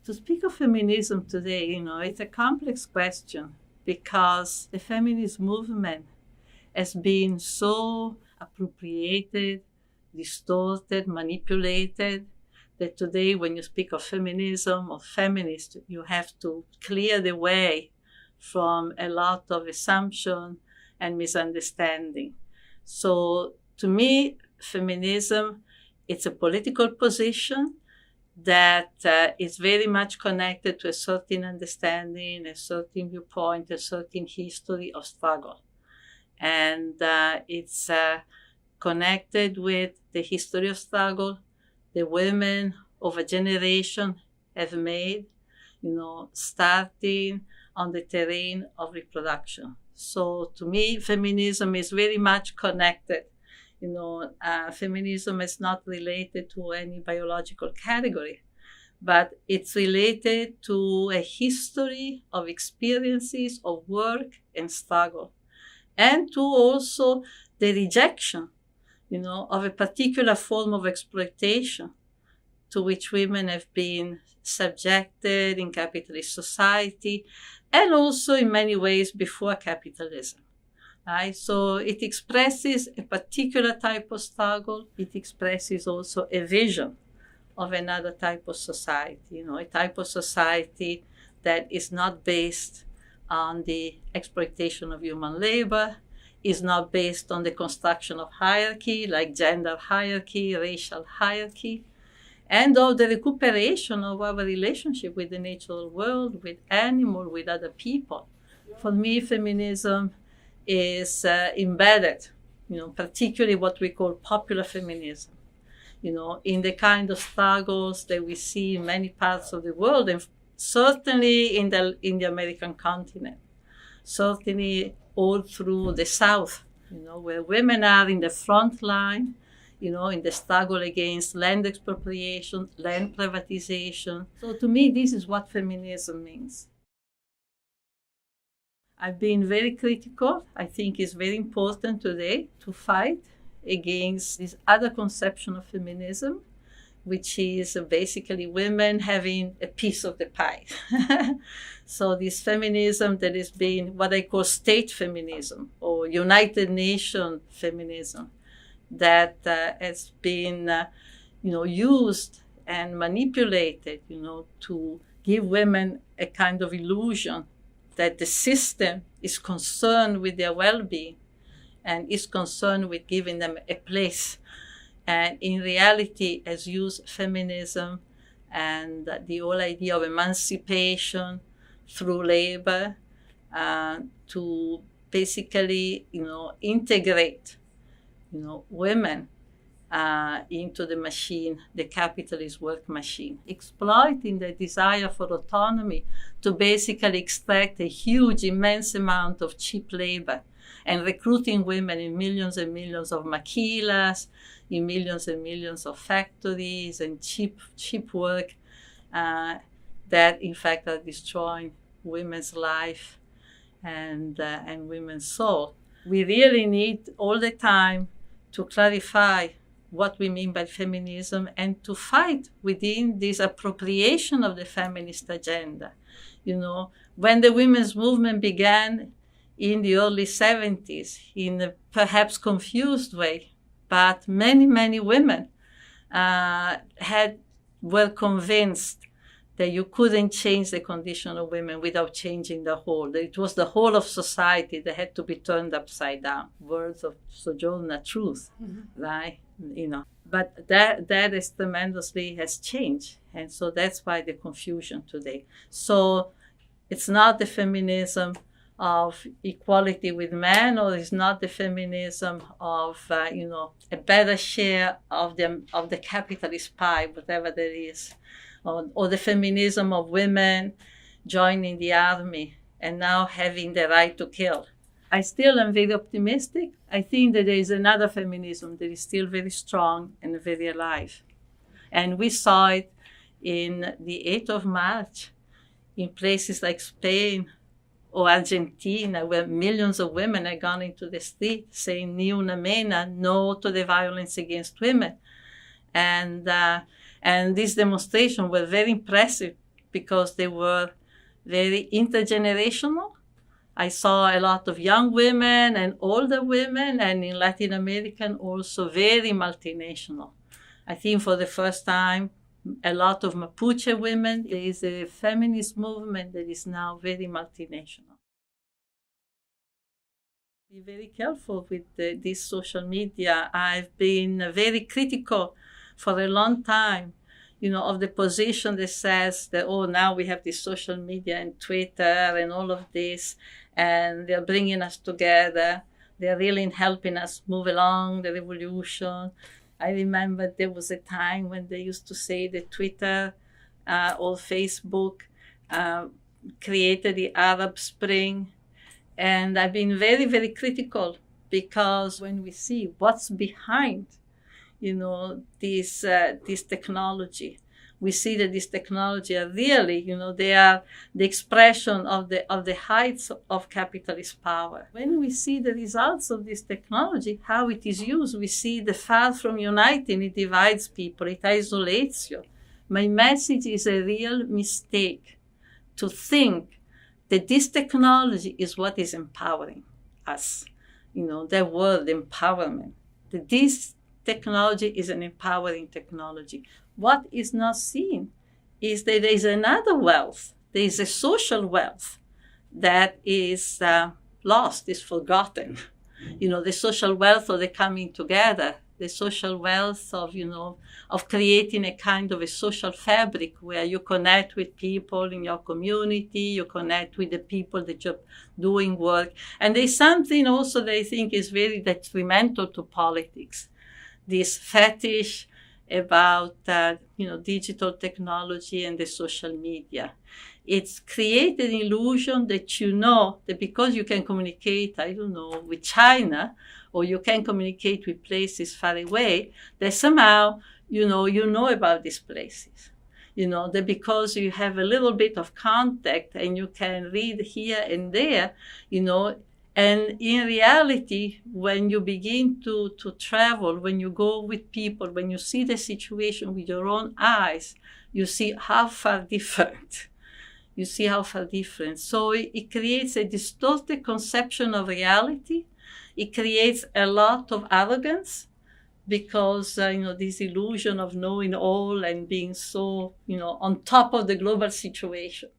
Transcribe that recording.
To speak of feminism today, it's a complex question because the feminist movement has been so appropriated, distorted, manipulated, that today when you speak of feminism or feminist, you have to clear the way from a lot of assumption and misunderstanding. So to me, feminism, it's a political position that is very much connected to a certain understanding, a certain viewpoint, a certain history of struggle. And it's connected with the history of struggle the women of a generation have made, starting on the terrain of reproduction. So to me, feminism is very much connected. Feminism is not related to any biological category, but it's related to a history of experiences of work and struggle, and to also the rejection, of a particular form of exploitation to which women have been subjected in capitalist society, and also in many ways before capitalism. Right? So it expresses a particular type of struggle. It expresses also a vision of another type of society, a type of society that is not based on the exploitation of human labor, is not based on the construction of hierarchy, like gender hierarchy, racial hierarchy, and of the recuperation of our relationship with the natural world, with animals, with other people. For me, feminism is embedded, particularly what we call popular feminism, in the kind of struggles that we see in many parts of the world, and certainly in the American continent, certainly all through the South, where women are in the front line, in the struggle against land expropriation, land privatization. So to me, this is what feminism means. I've been very critical. I think it's very important today to fight against this other conception of feminism, which is basically women having a piece of the pie. So this feminism that is being what I call state feminism or United Nations feminism, that has been used and manipulated, to give women a kind of illusion that the system is concerned with their well-being and is concerned with giving them a place. And in reality, has used feminism and the whole idea of emancipation through labor to basically, integrate, women into the machine, the capitalist work machine, exploiting the desire for autonomy to basically extract a huge, immense amount of cheap labor and recruiting women in millions and millions of maquilas, in millions and millions of factories and cheap work that in fact are destroying women's life and women's soul. We really need all the time to clarify what we mean by feminism and to fight within this appropriation of the feminist agenda. When the women's movement began in the early 70s, in a perhaps confused way, but many, many women were convinced that you couldn't change the condition of women without changing the whole. That it was the whole of society that had to be turned upside down. Words of Sojourner Truth, right? But that is tremendously has changed. And so that's why the confusion today. So it's not the feminism of equality with men, or it's not the feminism of a better share of the capitalist pie, whatever that is, or the feminism of women joining the army and now having the right to kill. I still am very optimistic. I think that there is another feminism that is still very strong and very alive. And we saw it in the 8th of March in places like Spain or Argentina, where millions of women had gone into the street saying "Ni una mena," no to the violence against women. And these demonstrations were very impressive because they were very intergenerational. I saw a lot of young women and older women, and in Latin America also very multinational. I think for the first time, a lot of Mapuche women. There is a feminist movement that is now very multinational. Be very careful with this social media. I've been very critical for a long time, of the position that says that, now we have this social media and Twitter and all of this, and they're bringing us together. They're really helping us move along the revolution. I remember there was a time when they used to say that Twitter or Facebook created the Arab Spring. And I've been very, very critical, because when we see what's behind, this technology, we see that this technology are really, they are the expression of the heights of capitalist power. When we see the results of this technology, how it is used, we see the far from uniting, it divides people, it isolates you. My message is a real mistake to think that this technology is what is empowering us. The word empowerment. That this technology is an empowering technology. What is not seen is that there is another wealth. There is a social wealth that is lost, is forgotten. The social wealth of the coming together, the social wealth of creating a kind of a social fabric where you connect with people in your community, you connect with the people that you're doing work. And there's something also that I think is very detrimental to politics. This fetish about digital technology and the social media. It's created an illusion that that because you can communicate, with China, or you can communicate with places far away, that somehow, you know about these places. That because you have a little bit of contact and you can read here and there, and in reality, when you begin to travel, when you go with people, when you see the situation with your own eyes, you see how far different. So it creates a distorted conception of reality. It creates a lot of arrogance, because, this illusion of knowing all and being so, on top of the global situation.